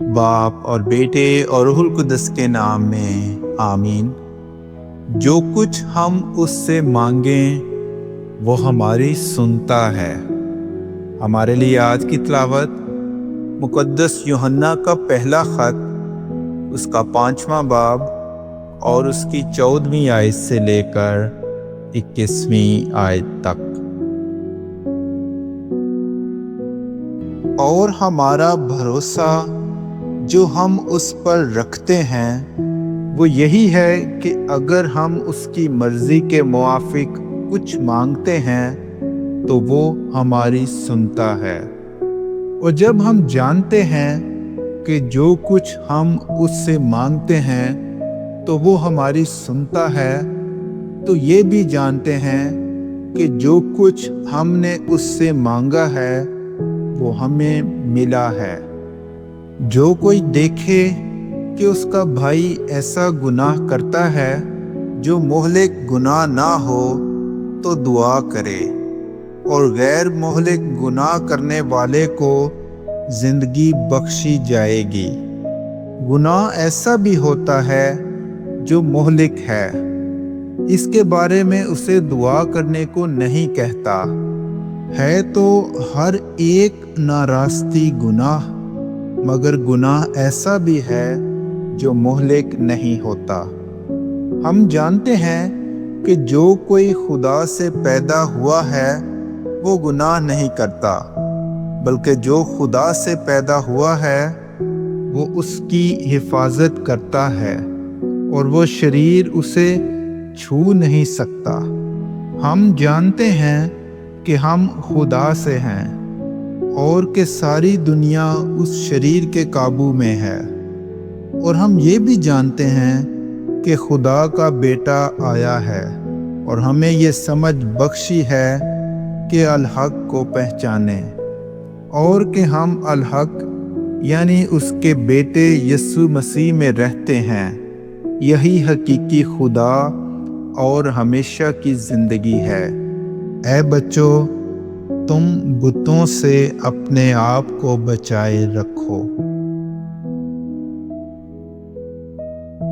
باپ اور بیٹے اور روح القدس کے نام میں آمین۔ جو کچھ ہم اس سے مانگیں وہ ہماری سنتا ہے۔ ہمارے لیے آج کی تلاوت مقدس یوحنا کا پہلا خط، اس کا 5واں باب اور اس کی 14ویں آیت سے لے کر 21ویں آیت تک۔ اور ہمارا بھروسہ جو ہم اس پر رکھتے ہیں وہ یہی ہے کہ اگر ہم اس کی مرضی کے موافق کچھ مانگتے ہیں تو وہ ہماری سنتا ہے۔ اور جب ہم جانتے ہیں کہ جو کچھ ہم اس سے مانگتے ہیں تو وہ ہماری سنتا ہے، تو یہ بھی جانتے ہیں کہ جو کچھ ہم نے اس سے مانگا ہے وہ ہمیں ملا ہے۔ جو کوئی دیکھے کہ اس کا بھائی ایسا گناہ کرتا ہے جو مہلک گناہ نہ ہو تو دعا کرے، اور غیر مہلک گناہ کرنے والے کو زندگی بخشی جائے گی۔ گناہ ایسا بھی ہوتا ہے جو مہلک ہے، اس کے بارے میں اسے دعا کرنے کو نہیں کہتا، ہے تو ہر ایک ناراستی گناہ، مگر گناہ ایسا بھی ہے جو مہلک نہیں ہوتا۔ ہم جانتے ہیں کہ جو کوئی خدا سے پیدا ہوا ہے وہ گناہ نہیں کرتا، بلکہ جو خدا سے پیدا ہوا ہے وہ اس کی حفاظت کرتا ہے، اور وہ شریر اسے چھو نہیں سکتا۔ ہم جانتے ہیں کہ ہم خدا سے ہیں اور کہ ساری دنیا اس شریر کے قابو میں ہے، اور ہم یہ بھی جانتے ہیں کہ خدا کا بیٹا آیا ہے اور ہمیں یہ سمجھ بخشی ہے کہ الحق کو پہچانیں، اور کہ ہم الحق یعنی اس کے بیٹے یسوع مسیح میں رہتے ہیں۔ یہی حقیقی خدا اور ہمیشہ کی زندگی ہے۔ اے بچوں، تم بتوں سے اپنے آپ کو بچائے رکھو۔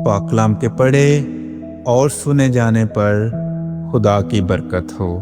پاک کلام کے پڑھے اور سنے جانے پر خدا کی برکت ہو۔